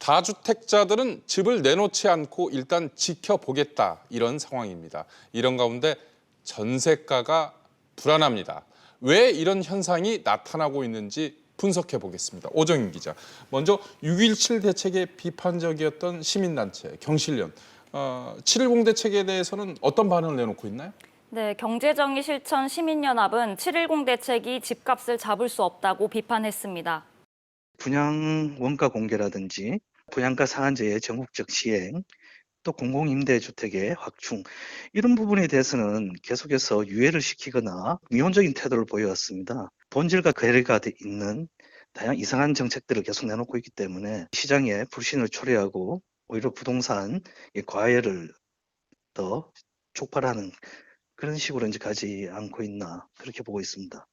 다주택자들은 집을 내놓지 않고 일단 지켜보겠다 이런 상황입니다. 이런 가운데 전세가가 불안합니다. 왜 이런 현상이 나타나고 있는지 분석해 보겠습니다. 오정인 기자. 먼저 6.17 대책에 비판적이었던 시민단체 경실련 7.10 대책에 대해서는 어떤 반응을 내놓고 있나요? 네, 경제정의 실천 시민연합은 7.10 대책이 집값을 잡을 수 없다고 비판했습니다. 분양 원가 공개라든지 분양가 상한제의 전국적 시행, 또 공공임대주택의 확충, 이런 부분에 대해서는 계속해서 유예를 시키거나 미온적인 태도를 보여왔습니다. 본질과 괴리가 있는 다양한 이상한 정책들을 계속 내놓고 있기 때문에 시장의 불신을 초래하고 오히려 부동산 과열을 더 촉발하는 그런 식으로 이제 가지 않고 있나, 그렇게 보고 있습니다.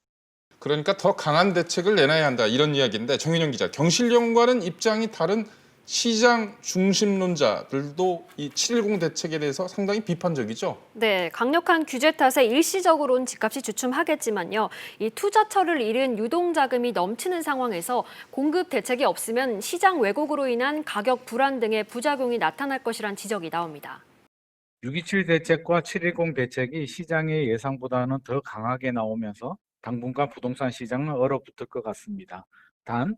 그러니까 더 강한 대책을 내놔야 한다 이런 이야기인데 정인영 기자, 경실련과는 입장이 다른 시장 중심론자들도 이 7.10 대책에 대해서 상당히 비판적이죠. 네, 강력한 규제 탓에 일시적으로는 집값이 주춤하겠지만요. 이 투자처를 잃은 유동자금이 넘치는 상황에서 공급 대책이 없으면 시장 왜곡으로 인한 가격 불안 등의 부작용이 나타날 것이란 지적이 나옵니다. 6.27 대책과 7.10 대책이 시장의 예상보다는 더 강하게 나오면서 당분간 부동산 시장은 얼어붙을 것 같습니다. 단,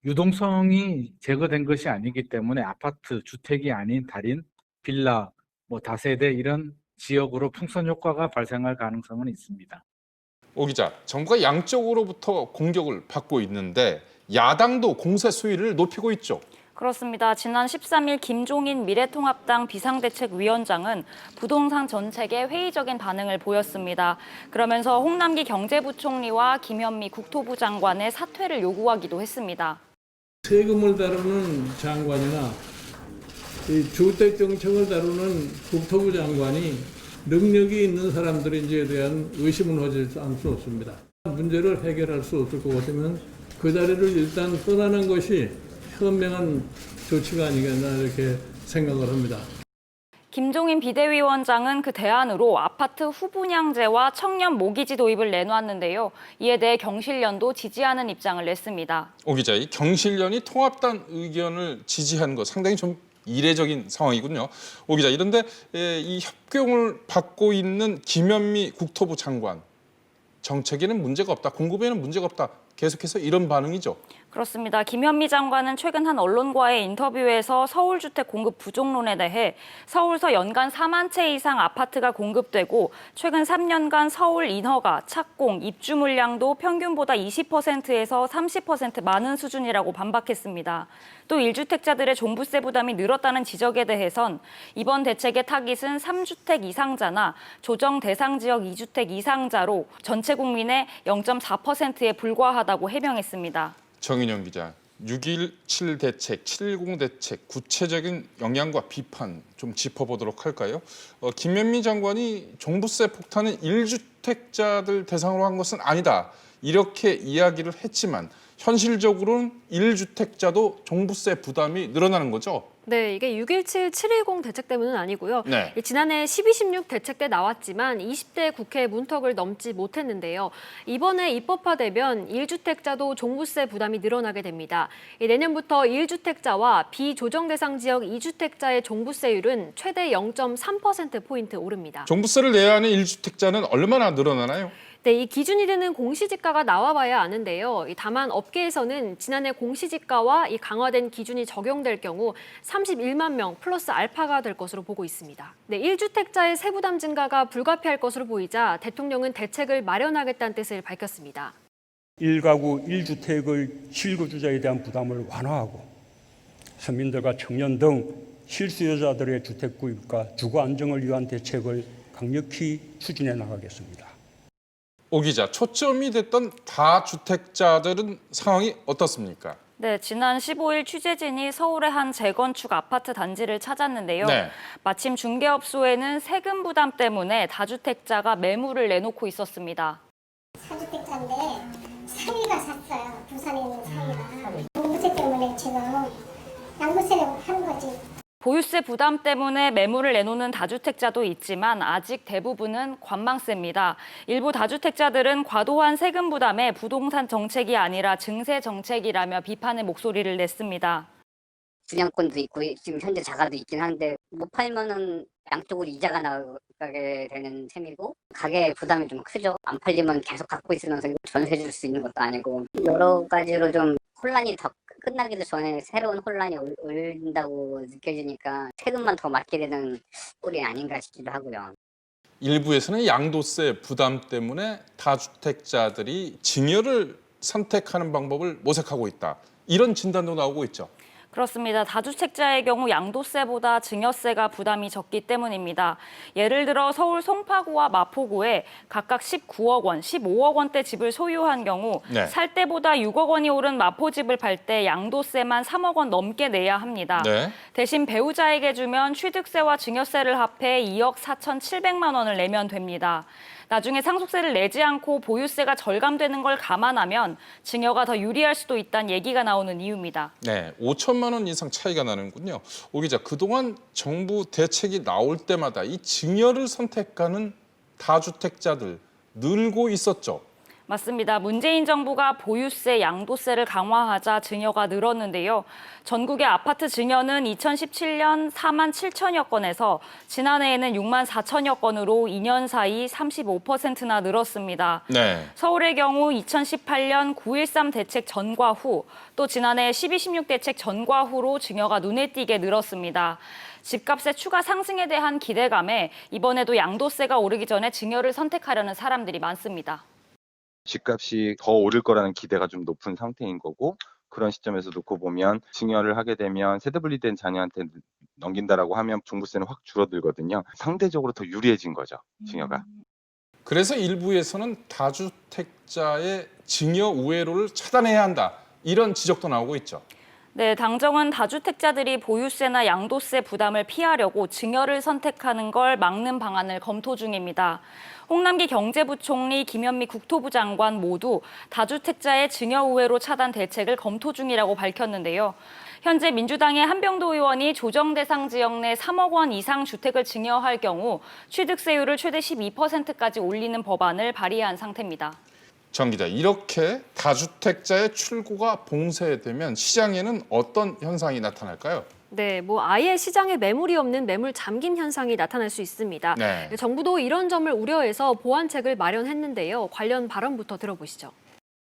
유동성이 제거된 것이 아니기 때문에 아파트, 주택이 아닌 달인, 빌라, 다세대 이런 지역으로 풍선 효과가 발생할 가능성은 있습니다. 오 기자, 정부가 양쪽으로부터 공격을 받고 있는데 야당도 공세 수위를 높이고 있죠. 그렇습니다. 지난 13일 김종인 미래통합당 비상대책위원장은 부동산 정책에 회의적인 반응을 보였습니다. 그러면서 홍남기 경제부총리와 김현미 국토부 장관의 사퇴를 요구하기도 했습니다. 세금을 다루는 장관이나 이 주택정책을 다루는 국토부 장관이 능력이 있는 사람들인지에 대한 의심은 하지 않을 수 없습니다. 문제를 해결할 수 없을 것 같으면 그 자리를 일단 떠나는 것이 현명한 조치가 아니겠나 이렇게 생각을 합니다. 김종인 비대위원장은 그 대안으로 아파트 후분양제와 청년 모기지 도입을 내놓았는데요. 이에 대해 경실련도 지지하는 입장을 냈습니다. 오 기자, 이 경실련이 통합단 의견을 지지한 거 상당히 좀 이례적인 상황이군요. 오 기자, 이런데 이 협경을 받고 있는 김현미 국토부 장관, 정책에는 문제가 없다, 공급에는 문제가 없다, 계속해서 이런 반응이죠. 그렇습니다. 김현미 장관은 최근 한 언론과의 인터뷰에서 서울주택 공급 부족론에 대해 서울서 연간 4만 채 이상 아파트가 공급되고 최근 3년간 서울 인허가, 착공, 입주 물량도 평균보다 20%에서 30% 많은 수준이라고 반박했습니다. 또 1주택자들의 종부세 부담이 늘었다는 지적에 대해선 이번 대책의 타깃은 3주택 이상자나 조정 대상 지역 2주택 이상자로 전체 국민의 0.4%에 불과하다고 해명했습니다. 정인영 기자, 6.17 대책, 7.10 대책 구체적인 영향과 비판 좀 짚어보도록 할까요? 김현미 장관이 종부세 폭탄은 1주택자들 대상으로 한 것은 아니다, 이렇게 이야기를 했지만 현실적으로는 1주택자도 종부세 부담이 늘어나는 거죠? 네, 이게 6.17, 7.10 대책 때문은 아니고요. 네. 지난해 12, 16 대책 때 나왔지만 20대 국회 문턱을 넘지 못했는데요. 이번에 입법화되면 1주택자도 종부세 부담이 늘어나게 됩니다. 내년부터 1주택자와 비조정 대상 지역 2주택자의 종부세율은 최대 0.3%포인트 오릅니다. 종부세를 내야 하는 1주택자는 얼마나 늘어나나요? 네, 이 기준이 되는 공시지가가 나와봐야 아는데요. 다만 업계에서는 지난해 공시지가와 이 강화된 기준이 적용될 경우 31만 명 플러스 알파가 될 것으로 보고 있습니다. 네, 1주택자의 세부담 증가가 불가피할 것으로 보이자 대통령은 대책을 마련하겠다는 뜻을 밝혔습니다. 1가구 1주택의 실거주자에 대한 부담을 완화하고 서민들과 청년 등 실수요자들의 주택 구입과 주거 안정을 위한 대책을 강력히 추진해 나가겠습니다. 오 기자, 초점이 됐던 다주택자들은 상황이 어떻습니까? 네, 지난 15일 취재진이 서울의 한 재건축 아파트 단지를 찾았는데요. 네. 마침 중개업소에는 세금 부담 때문에 다주택자가 매물을 내놓고 있었습니다. 4주택자인데 사위가 샀어요. 부산에 있는 사위가. 종부세 때문에 지금 양도세를 한 거지. 보유세 부담 때문에 매물을 내놓는 다주택자도 있지만 아직 대부분은 관망세입니다. 일부 다주택자들은 과도한 세금 부담에 부동산 정책이 아니라 증세 정책이라며 비판의 목소리를 냈습니다. 분양권도 있고 지금 현재 자가도 있긴 한데 못 팔면은 양쪽으로 이자가 나가게 되는 셈이고 가게 부담이 좀 크죠. 안 팔리면 계속 갖고 있으면서 이거 전세 줄 수 있는 것도 아니고 여러 가지로 좀 혼란이 더 끝나기도 전에 새로운 혼란이 올린다고 느껴지니까 세금만 더 맞게 되는 꼴이 아닌가 싶기도 하고요. 일부에서는 양도세 부담 때문에 다주택자들이 증여를 선택하는 방법을 모색하고 있다. 이런 진단도 나오고 있죠. 그렇습니다. 다주택자의 경우 양도세보다 증여세가 부담이 적기 때문입니다. 예를 들어 서울 송파구와 마포구에 각각 19억 원, 15억 원대 집을 소유한 경우 네. 살 때보다 6억 원이 오른 마포집을 팔 때 양도세만 3억 원 넘게 내야 합니다. 네. 대신 배우자에게 주면 취득세와 증여세를 합해 2억 4,700만 원을 내면 됩니다. 나중에 상속세를 내지 않고 보유세가 절감되는 걸 감안하면 증여가 더 유리할 수도 있다는 얘기가 나오는 이유입니다. 네, 5천만 원 이상 차이가 나는군요. 오 기자, 그동안 정부 대책이 나올 때마다 이 증여를 선택하는 다주택자들 늘고 있었죠. 맞습니다. 문재인 정부가 보유세, 양도세를 강화하자 증여가 늘었는데요. 전국의 아파트 증여는 2017년 4만 7천여 건에서 지난해에는 6만 4천여 건으로 2년 사이 35%나 늘었습니다. 네. 서울의 경우 2018년 9.13 대책 전과 후, 또 지난해 12.16 대책 전과 후로 증여가 눈에 띄게 늘었습니다. 집값의 추가 상승에 대한 기대감에 이번에도 양도세가 오르기 전에 증여를 선택하려는 사람들이 많습니다. 집값이 더 오를 거라는 기대가 좀 높은 상태인 거고 그런 시점에서 놓고 보면 증여를 하게 되면 세대 분리된 자녀한테 넘긴다라고 하면 종부세는 확 줄어들거든요. 상대적으로 더 유리해진 거죠, 증여가. 그래서 일부에서는 다주택자의 증여 우회로를 차단해야 한다. 이런 지적도 나오고 있죠. 네, 당정은 다주택자들이 보유세나 양도세 부담을 피하려고 증여를 선택하는 걸 막는 방안을 검토 중입니다. 홍남기 경제부총리, 김현미 국토부 장관 모두 다주택자의 증여 우회로 차단 대책을 검토 중이라고 밝혔는데요. 현재 민주당의 한병도 의원이 조정 대상 지역 내 3억 원 이상 주택을 증여할 경우 취득세율을 최대 12%까지 올리는 법안을 발의한 상태입니다. 정 기자, 이렇게 다주택자의 출구가 봉쇄되면 시장에는 어떤 현상이 나타날까요? 네, 아예 시장에 매물이 없는 매물 잠김 현상이 나타날 수 있습니다. 네. 정부도 이런 점을 우려해서 보완책을 마련했는데요. 관련 발언부터 들어보시죠.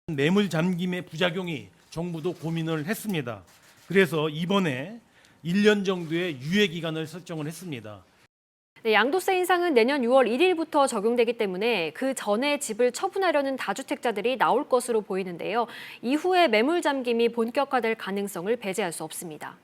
매물 잠김의 부작용이 정부도 고민을 했습니다. 그래서 이번에 1년 정도의 유예 기간을 설정을 했습니다. 네, 양도세 인상은 내년 6월 1일부터 적용되기 때문에 그 전에 집을 처분하려는 다주택자들이 나올 것으로 보이는데요. 이후에 매물 잠김이 본격화될 가능성을 배제할 수 없습니다.